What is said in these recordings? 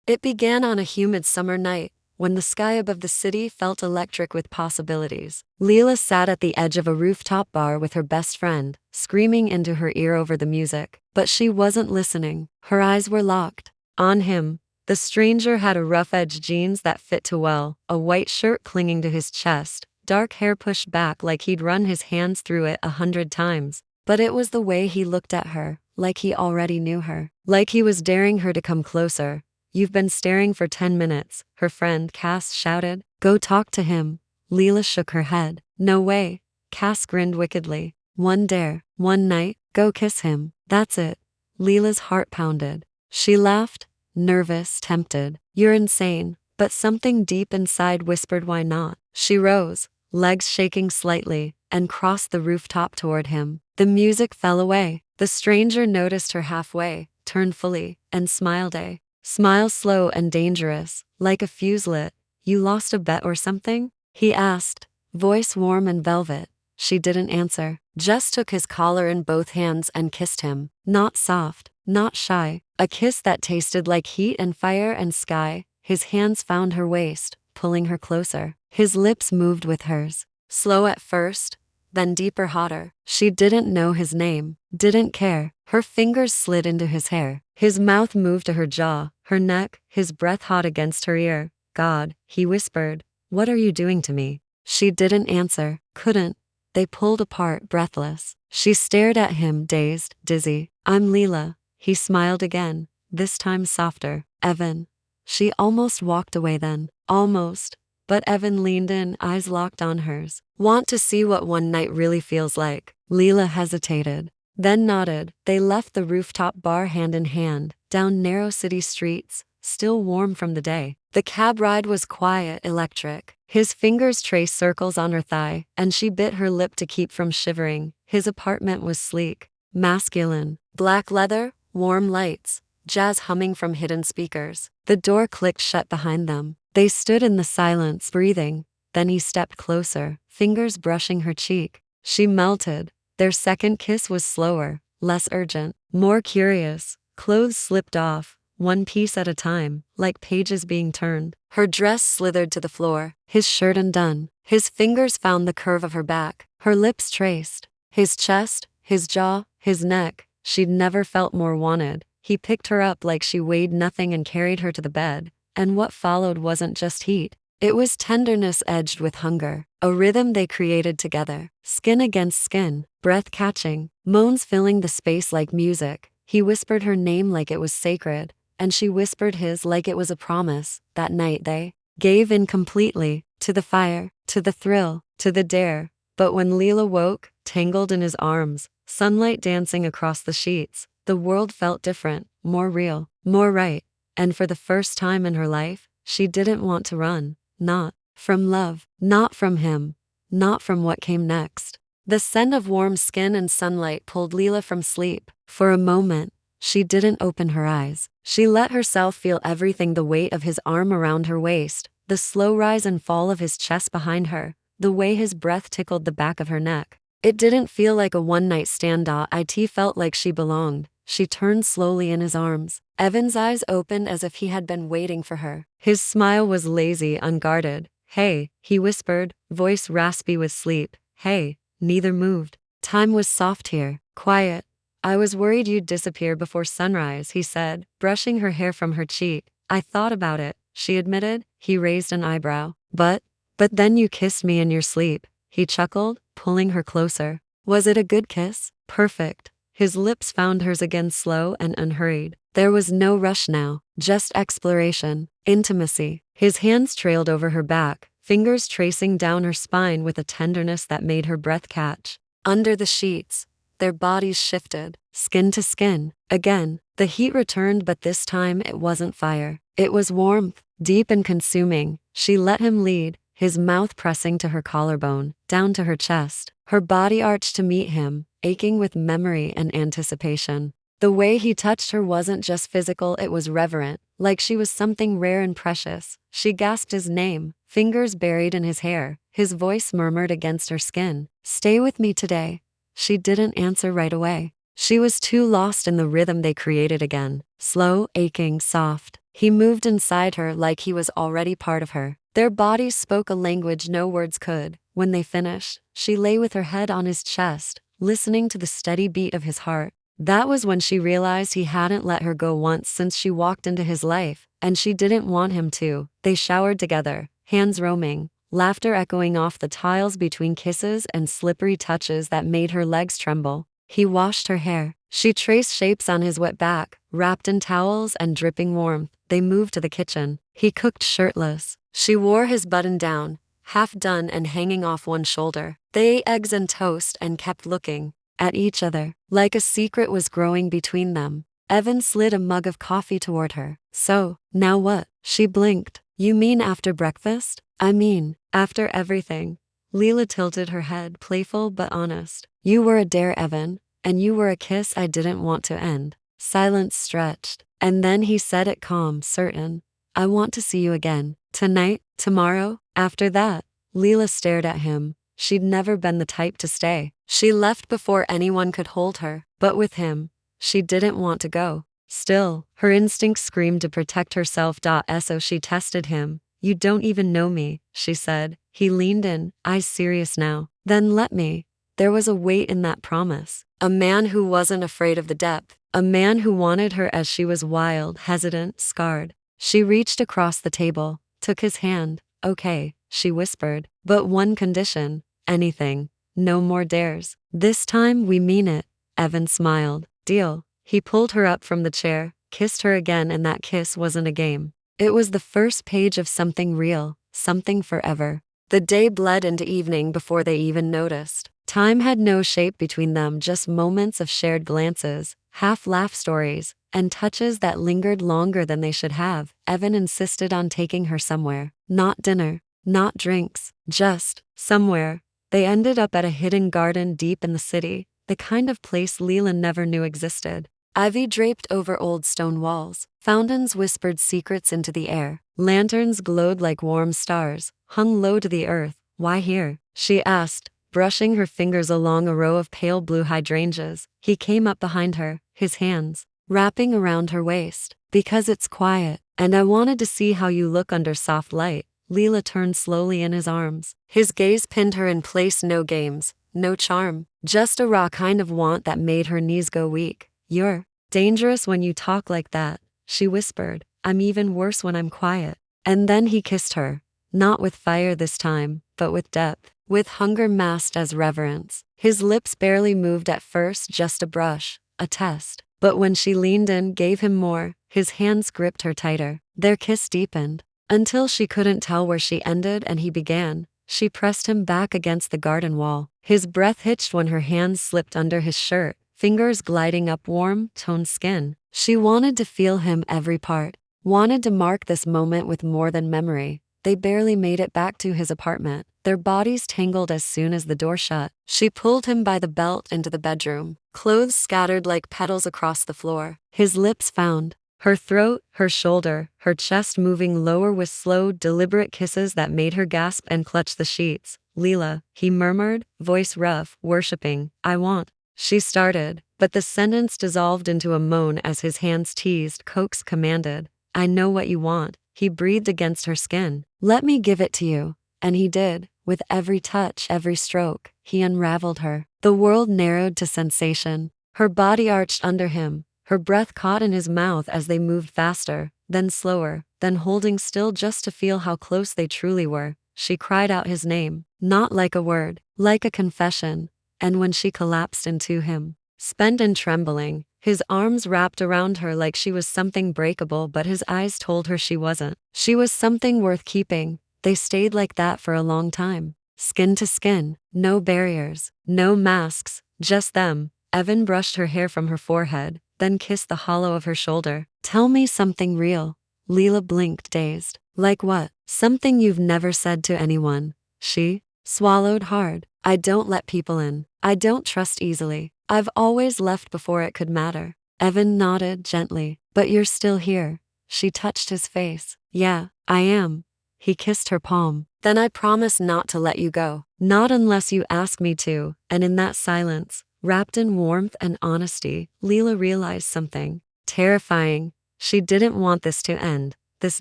It began on a humid summer night, when the sky above the city felt electric with possibilities. Leela sat at the edge of a rooftop bar with her best friend, screaming into her ear over the music. But she wasn't listening. Her eyes were locked on him. The stranger had a rough-edged jeans that fit too well, a white shirt clinging to his chest, dark hair pushed back like he'd run his hands through it 100 times. But it was the way he looked at her, like he already knew her, like he was daring her to come closer. "You've been staring for 10 minutes, her friend Cass shouted. "Go talk to him." Leela shook her head. "No way." Cass grinned wickedly. "One dare, one night, go kiss him. That's it." Leela's heart pounded. She laughed, nervous, tempted. "You're insane." But something deep inside whispered why not. She rose, legs shaking slightly, and crossed the rooftop toward him. The music fell away. The stranger noticed her halfway, turned fully, and smiled a smile slow and dangerous, like a fuse lit. "You lost a bet or something?" he asked, voice warm and velvet. She didn't answer, just took his collar in both hands and kissed him. Not soft, not shy, a kiss that tasted like heat and fire and sky. His hands found her waist, pulling her closer. His lips moved with hers, slow at first, then deeper, hotter. She didn't know his name, didn't care. Her fingers slid into his hair. His mouth moved to her jaw, her neck, his breath hot against her ear. "God," he whispered, "what are you doing to me?" She didn't answer, couldn't. They pulled apart, breathless. She stared at him, dazed, dizzy. "I'm Leela." He smiled again, this time softer. "Evan." She almost walked away then. Almost. But Evan leaned in, eyes locked on hers. "Want to see what one night really feels like?" Leela hesitated, then nodded. They left the rooftop bar hand in hand, down narrow city streets, still warm from the day. The cab ride was quiet, electric. His fingers traced circles on her thigh, and she bit her lip to keep from shivering. His apartment was sleek, masculine. Black leather, warm lights, jazz humming from hidden speakers. The door clicked shut behind them. They stood in the silence, breathing. Then he stepped closer, fingers brushing her cheek. She melted. Their second kiss was slower, less urgent, more curious. Clothes slipped off, one piece at a time, like pages being turned. Her dress slithered to the floor, his shirt undone. His fingers found the curve of her back, her lips traced his chest, his jaw, his neck. She'd never felt more wanted. He picked her up like she weighed nothing and carried her to the bed. And what followed wasn't just heat. It was tenderness edged with hunger, a rhythm they created together, skin against skin, breath catching, moans filling the space like music. He whispered her name like it was sacred, and she whispered his like it was a promise. That night they gave in completely, to the fire, to the thrill, to the dare. But when Leela woke, tangled in his arms, sunlight dancing across the sheets, the world felt different, more real, more right. And for the first time in her life, she didn't want to run. Not from love, not from him, not from what came next. The scent of warm skin and sunlight pulled Leela from sleep. For a moment, she didn't open her eyes. She let herself feel everything, the weight of his arm around her waist, the slow rise and fall of his chest behind her, the way his breath tickled the back of her neck. It didn't feel like a one-night stand. It felt like she belonged. She turned slowly in his arms. Evan's eyes opened as if he had been waiting for her. His smile was lazy, unguarded. "Hey," he whispered, voice raspy with sleep. "Hey." Neither moved. Time was soft here, quiet. "I was worried you'd disappear before sunrise," he said, brushing her hair from her cheek. "I thought about it," she admitted. He raised an eyebrow. But then you kissed me in your sleep." He chuckled, pulling her closer. "Was it a good kiss?" "Perfect." His lips found hers again, slow and unhurried. There was no rush now, just exploration, intimacy. His hands trailed over her back, fingers tracing down her spine with a tenderness that made her breath catch. Under the sheets, their bodies shifted, skin to skin. Again, the heat returned, but this time it wasn't fire. It was warmth, deep and consuming. She let him lead, his mouth pressing to her collarbone, down to her chest. Her body arched to meet him, aching with memory and anticipation. The way he touched her wasn't just physical, it was reverent, like she was something rare and precious. She gasped his name, fingers buried in his hair. His voice murmured against her skin. "Stay with me today." She didn't answer right away. She was too lost in the rhythm they created again. Slow, aching, soft. He moved inside her like he was already part of her. Their bodies spoke a language no words could. When they finished, she lay with her head on his chest, listening to the steady beat of his heart. That was when she realized he hadn't let her go once since she walked into his life, and she didn't want him to. They showered together, hands roaming, laughter echoing off the tiles between kisses and slippery touches that made her legs tremble. He washed her hair. She traced shapes on his wet back, wrapped in towels and dripping warmth. They moved to the kitchen. He cooked shirtless. She wore his button down, half done and hanging off one shoulder. They ate eggs and toast and kept looking at each other, like a secret was growing between them. Evan slid a mug of coffee toward her. So, now what? She blinked. You mean after breakfast? I mean, after everything. Leela tilted her head, playful but honest. You were a dare, Evan, and you were a kiss I didn't want to end. Silence stretched, and then he said it calm, certain. I want to see you again. Tonight, tomorrow, after that. Leela stared at him. She'd never been the type to stay. She left before anyone could hold her, but with him, she didn't want to go. Still, her instincts screamed to protect herself. So she tested him. You don't even know me, she said. He leaned in, eyes serious now. Then let me. There was a weight in that promise. A man who wasn't afraid of the depth. A man who wanted her as she was, wild, hesitant, scarred. She reached across the table, took his hand. Okay, she whispered. But one condition. Anything. No more dares. This time we mean it. Evan smiled. Deal. He pulled her up from the chair, kissed her again, and that kiss wasn't a game. It was the first page of something real, something forever. The day bled into evening before they even noticed. Time had no shape between them, just moments of shared glances, half-laugh stories, and touches that lingered longer than they should have. Evan insisted on taking her somewhere. Not dinner, not drinks, just somewhere. They ended up at a hidden garden deep in the city, the kind of place Leela never knew existed. Ivy draped over old stone walls. Fountains whispered secrets into the air. Lanterns glowed like warm stars, hung low to the earth. Why here? She asked, brushing her fingers along a row of pale blue hydrangeas. He came up behind her, his hands wrapping around her waist. Because it's quiet, and I wanted to see how you look under soft light. Leela turned slowly in his arms. His gaze pinned her in place. No games, no charm, just a raw kind of want that made her knees go weak. You're dangerous when you talk like that, she whispered. I'm even worse when I'm quiet. And then he kissed her. Not with fire this time, but with depth, with hunger masked as reverence. His lips barely moved at first, just a brush, a test. But when she leaned in, gave him more, his hands gripped her tighter. Their kiss deepened, until she couldn't tell where she ended and he began. She pressed him back against the garden wall. His breath hitched when her hands slipped under his shirt, fingers gliding up warm, toned skin. She wanted to feel him every part, wanted to mark this moment with more than memory. They barely made it back to his apartment. Their bodies tangled as soon as the door shut. She pulled him by the belt into the bedroom, clothes scattered like petals across the floor. His lips found her throat, her shoulder, her chest, moving lower with slow, deliberate kisses that made her gasp and clutch the sheets. Leela, he murmured, voice rough, worshipping. I want. She started, but the sentence dissolved into a moan as his hands teased, coaxed, commanded. I know what you want. He breathed against her skin. Let me give it to you. And he did. With every touch, every stroke, he unraveled her. The world narrowed to sensation. Her body arched under him, her breath caught in his mouth as they moved faster, then slower, then holding still just to feel how close they truly were. She cried out his name, not like a word, like a confession. And when she collapsed into him, spent and trembling, his arms wrapped around her like she was something breakable, but his eyes told her she wasn't. She was something worth keeping. They stayed like that for a long time. Skin to skin, no barriers, no masks, just them. Evan brushed her hair from her forehead, then kissed the hollow of her shoulder. Tell me something real. Leela blinked, dazed. Like what? Something you've never said to anyone. She swallowed hard. I don't let people in. I don't trust easily. I've always left before it could matter. Evan nodded gently. But you're still here. She touched his face. Yeah, I am. He kissed her palm. Then I promise not to let you go. Not unless you ask me to. And in that silence, wrapped in warmth and honesty, Leela realized something terrifying. She didn't want this to end. This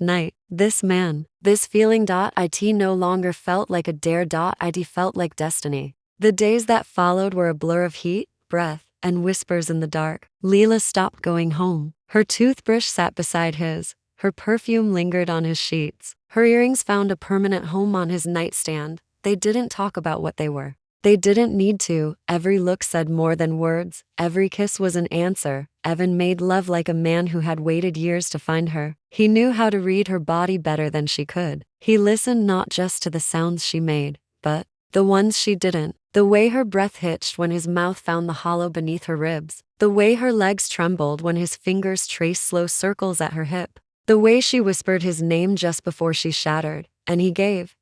night, this man, this feeling. It no longer felt like a dare. It felt like destiny. The days that followed were a blur of heat, breath, and whispers in the dark. Leela stopped going home. Her toothbrush sat beside his. Her perfume lingered on his sheets. Her earrings found a permanent home on his nightstand. They didn't talk about what they were. They didn't need to. Every look said more than words. Every kiss was an answer. Evan made love like a man who had waited years to find her. He knew how to read her body better than she could. He listened not just to the sounds she made, but the ones she didn't. The way her breath hitched when his mouth found the hollow beneath her ribs. The way her legs trembled when his fingers traced slow circles at her hip. The way she whispered his name just before she shattered. And he gave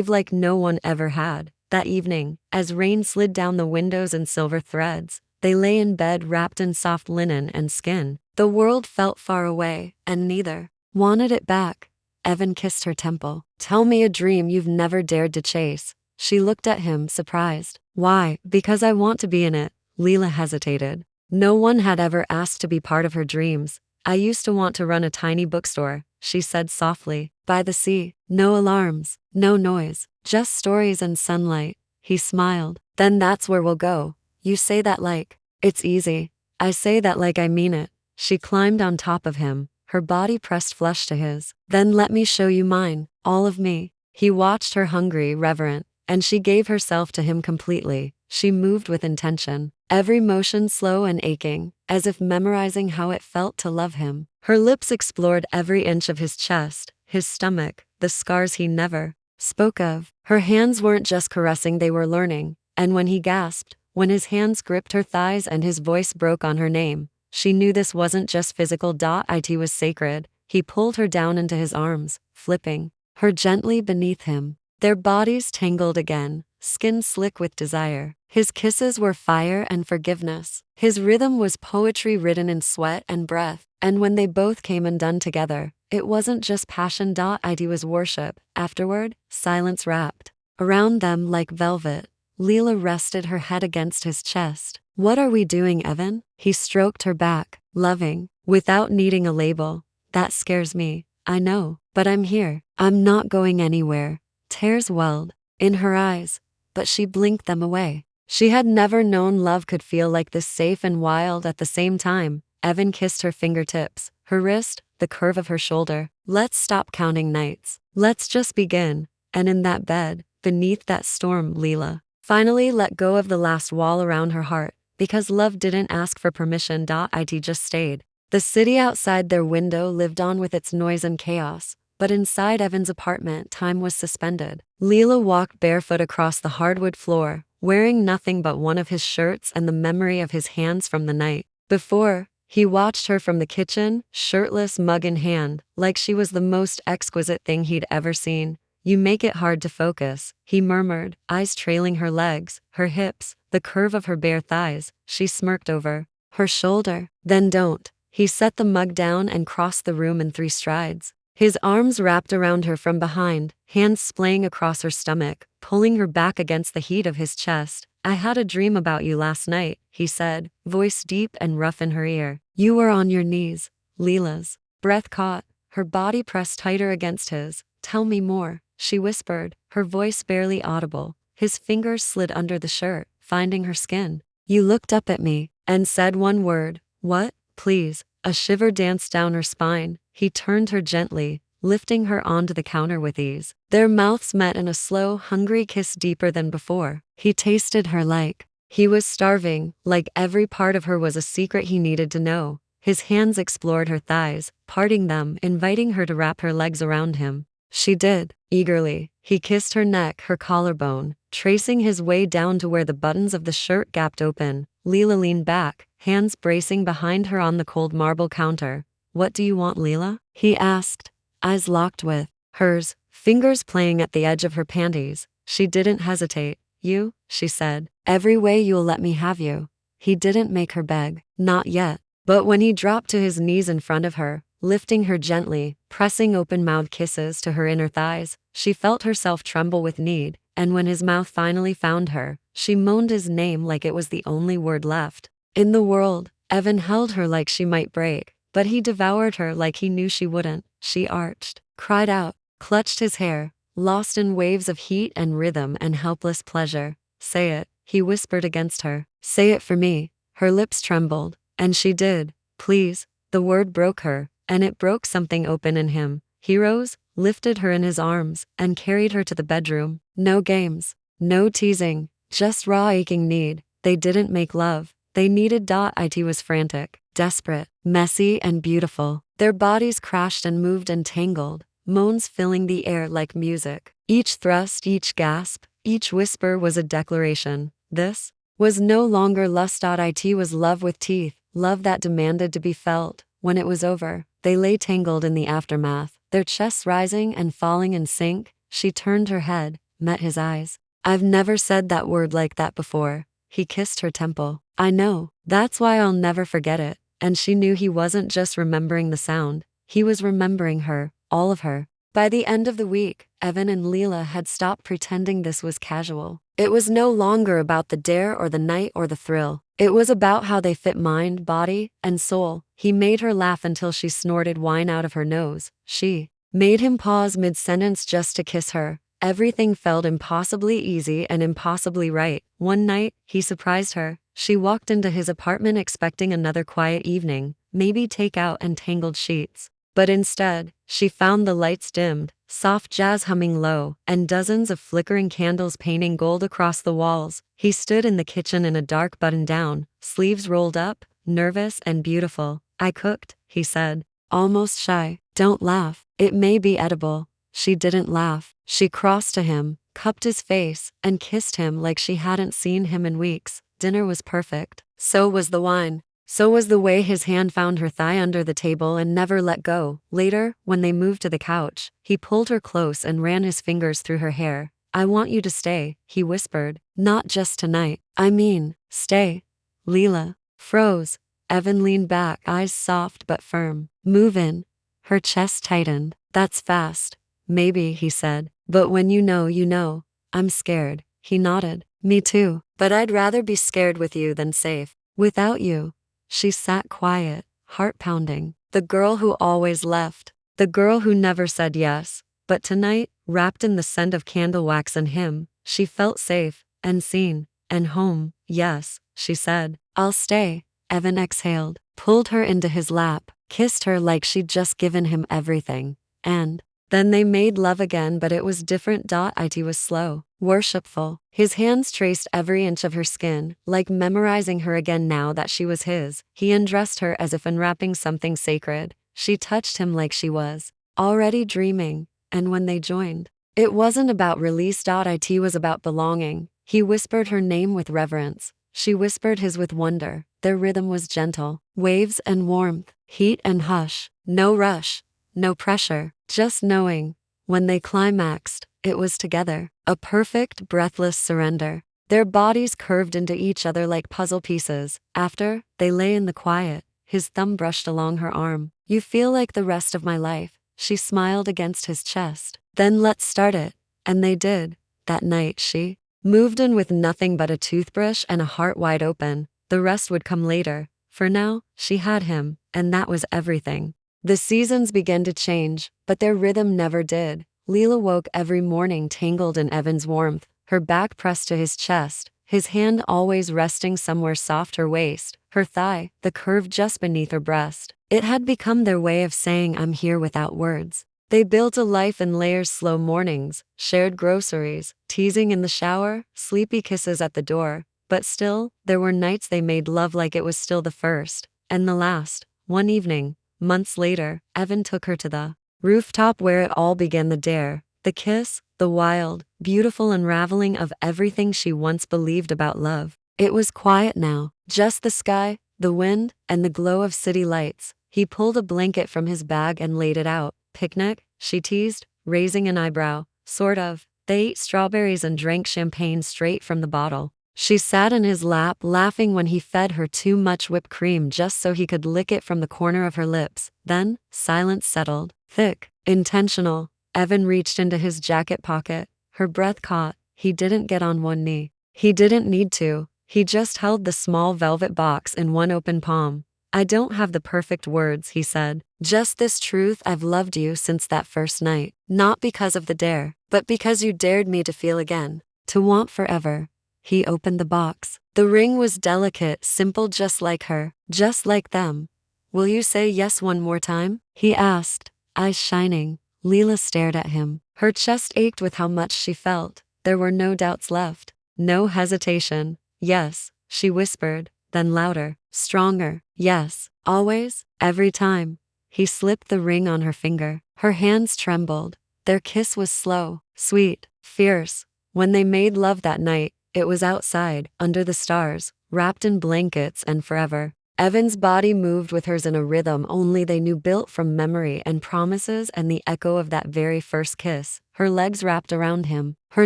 like no one ever had. That evening, as rain slid down the windows in silver threads, they lay in bed wrapped in soft linen and skin. The world felt far away, and neither wanted it back. Evan kissed her temple. Tell me a dream you've never dared to chase. She looked at him, surprised. Why? Because I want to be in it. Leela hesitated. No one had ever asked to be part of her dreams. I used to want to run a tiny bookstore, she said softly. By the sea. No alarms, no noise, just stories and sunlight. He smiled. Then that's where we'll go. You say that like it's easy. I say that like I mean it. She climbed on top of him, her body pressed flush to his. Then let me show you mine, all of me. He watched her, hungry, reverent, and she gave herself to him completely. She moved with intention, every motion slow and aching, as if memorizing how it felt to love him. Her lips explored every inch of his chest, his stomach, the scars he never spoke of. Her hands weren't just caressing, they were learning. And when he gasped, when his hands gripped her thighs and his voice broke on her name, she knew this wasn't just physical. It was sacred. He pulled her down into his arms, flipping her gently beneath him. Their bodies tangled again, skin slick with desire. His kisses were fire and forgiveness. His rhythm was poetry written in sweat and breath. And when they both came undone together, it wasn't just passion. It was worship. Afterward, silence wrapped around them like velvet. Leela rested her head against his chest. What are we doing, Evan? He stroked her back, loving, without needing a label. That scares me, I know, but I'm here. I'm not going anywhere. Tears welled in her eyes, but she blinked them away. She had never known love could feel like this, safe and wild at the same time. Evan kissed her fingertips, her wrist, the curve of her shoulder. Let's stop counting nights. Let's just begin. And in that bed, beneath that storm, Leela finally let go of the last wall around her heart, because love didn't ask for permission. It just stayed. The city outside their window lived on with its noise and chaos, but inside Evan's apartment, time was suspended. Leela walked barefoot across the hardwood floor, wearing nothing but one of his shirts and the memory of his hands from the night before. He watched her from the kitchen, shirtless, mug in hand, like she was the most exquisite thing he'd ever seen. You make it hard to focus, he murmured, eyes trailing her legs, her hips, the curve of her bare thighs. She smirked over her shoulder. Then don't. He set the mug down and crossed the room in 3 strides. His arms wrapped around her from behind, hands splaying across her stomach, pulling her back against the heat of his chest. I had a dream about you last night, he said, voice deep and rough in her ear. You were on your knees. Leela's breath caught, her body pressed tighter against his. Tell me more, she whispered, her voice barely audible. His fingers slid under the shirt, finding her skin. You looked up at me and said one word. What? Please. A shiver danced down her spine. He turned her gently, lifting her onto the counter with ease. Their mouths met in a slow, hungry kiss, deeper than before. He tasted her like he was starving, like every part of her was a secret he needed to know. His hands explored her thighs, parting them, inviting her to wrap her legs around him. She did, eagerly. He kissed her neck, her collarbone, tracing his way down to where the buttons of the shirt gapped open. Leela leaned back, hands bracing behind her on the cold marble counter. What do you want, Leela? He asked, eyes locked with hers, fingers playing at the edge of her panties. She didn't hesitate. You, she said, every way you'll let me have you. He didn't make her beg, not yet. But when he dropped to his knees in front of her, lifting her gently, pressing open-mouthed kisses to her inner thighs, she felt herself tremble with need, and when his mouth finally found her, she moaned his name like it was the only word left in the world. Evan held her like she might break, but he devoured her like he knew she wouldn't. She arched, cried out, clutched his hair, lost in waves of heat and rhythm and helpless pleasure. Say it, he whispered against her. Say it for me. Her lips trembled, and she did. Please. The word broke her, and it broke something open in him. He rose, lifted her in his arms, and carried her to the bedroom. No games, no teasing, just raw aching need. They didn't make love. They needed. It was frantic, desperate, messy, and beautiful. Their bodies crashed and moved and tangled, moans filling the air like music. Each thrust, each gasp, each whisper was a declaration. This was no longer lust. It was love with teeth, love that demanded to be felt. When it was over, they lay tangled in the aftermath, their chests rising and falling in sync. She turned her head, met his eyes. I've never said that word like that before. He kissed her temple. I know, that's why I'll never forget it. And she knew he wasn't just remembering the sound, he was remembering her, all of her. By the end of the week, Evan and Leela had stopped pretending this was casual. It was no longer about the dare or the night or the thrill. It was about how they fit mind, body, and soul. He made her laugh until she snorted wine out of her nose. She made him pause mid-sentence just to kiss her. Everything felt impossibly easy and impossibly right. One night, he surprised her. She walked into his apartment expecting another quiet evening, maybe takeout and tangled sheets. But instead, she found the lights dimmed, soft jazz humming low, and dozens of flickering candles painting gold across the walls. He stood in the kitchen in a dark button-down, sleeves rolled up, nervous and beautiful. I cooked, he said, almost shy. Don't laugh. It may be edible. She didn't laugh. She crossed to him, cupped his face, and kissed him like she hadn't seen him in weeks. Dinner was perfect. So was the wine. So was the way his hand found her thigh under the table and never let go. Later, when they moved to the couch, he pulled her close and ran his fingers through her hair. I want you to stay, he whispered. Not just tonight. I mean, stay. Leela froze. Evan leaned back, eyes soft but firm. Move in. Her chest tightened. That's fast. Maybe, he said. But when you know, you know. I'm scared. He nodded. Me too. But I'd rather be scared with you than safe. Without you. She sat quiet, heart pounding. The girl who always left. The girl who never said yes. But tonight, wrapped in the scent of candle wax and him, she felt safe, and seen, and home. Yes, she said. I'll stay. Evan exhaled, pulled her into his lap, kissed her like she'd just given him everything. And then they made love again, but it was different. It was slow, worshipful. His hands traced every inch of her skin, like memorizing her again now that she was his. He undressed her as if unwrapping something sacred. She touched him like she was already dreaming. And when they joined, it wasn't about release. It was about belonging. He whispered her name with reverence. She whispered his with wonder. Their rhythm was gentle, waves and warmth, heat and hush. No rush, no pressure, just knowing. When they climaxed, it was together, a perfect, breathless surrender. Their bodies curved into each other like puzzle pieces. After, they lay in the quiet. His thumb brushed along her arm. You feel like the rest of my life. She smiled against his chest. Then let's start it. And they did. That night she moved in with nothing but a toothbrush and a heart wide open. The rest would come later. For now, she had him, and that was everything. The seasons began to change, but their rhythm never did. Leela woke every morning tangled in Evan's warmth, her back pressed to his chest, his hand always resting somewhere soft, her waist, her thigh, the curve just beneath her breast. It had become their way of saying I'm here without words. They built a life in layers, slow mornings, shared groceries, teasing in the shower, sleepy kisses at the door. But still, there were nights they made love like it was still the first, and the last. One evening, months later, Evan took her to the rooftop where it all began, the dare, the kiss, the wild, beautiful unraveling of everything she once believed about love. It was quiet now, just the sky, the wind, and the glow of city lights. He pulled a blanket from his bag and laid it out. Picnic, she teased, raising an eyebrow. Sort of. They ate strawberries and drank champagne straight from the bottle. She sat in his lap, laughing when he fed her too much whipped cream just so he could lick it from the corner of her lips. Then, silence settled. Thick, intentional. Evan reached into his jacket pocket. Her breath caught. He didn't get on one knee. He didn't need to. He just held the small velvet box in one open palm. I don't have the perfect words, he said. Just this truth: I've loved you since that first night. Not because of the dare, but because you dared me to feel again, to want forever. He opened the box. The ring was delicate, simple, just like her, just like them. Will you say yes one more time? He asked, eyes shining. Leela stared at him. Her chest ached with how much she felt. There were no doubts left. No hesitation. Yes, she whispered, then louder, stronger. Yes, always, every time. He slipped the ring on her finger. Her hands trembled. Their kiss was slow, sweet, fierce. When they made love that night, it was outside, under the stars, wrapped in blankets and forever. Evan's body moved with hers in a rhythm only they knew, built from memory and promises and the echo of that very first kiss. Her legs wrapped around him, her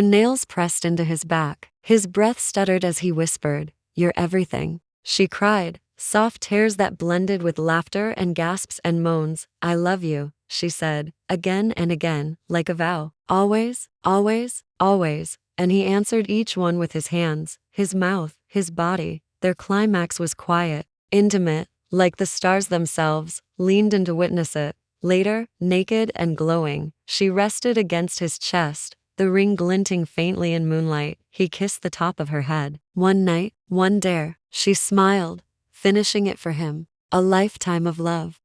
nails pressed into his back. His breath stuttered as he whispered, "You're everything." She cried, soft tears that blended with laughter and gasps and moans. "I love you," she said, again and again, like a vow. "Always, always, always." And he answered each one with his hands, his mouth, his body. Their climax was quiet, intimate, like the stars themselves, leaned in to witness it. Later, naked and glowing, she rested against his chest, the ring glinting faintly in moonlight. He kissed the top of her head. One night, one dare. She smiled, finishing it for him. A lifetime of love.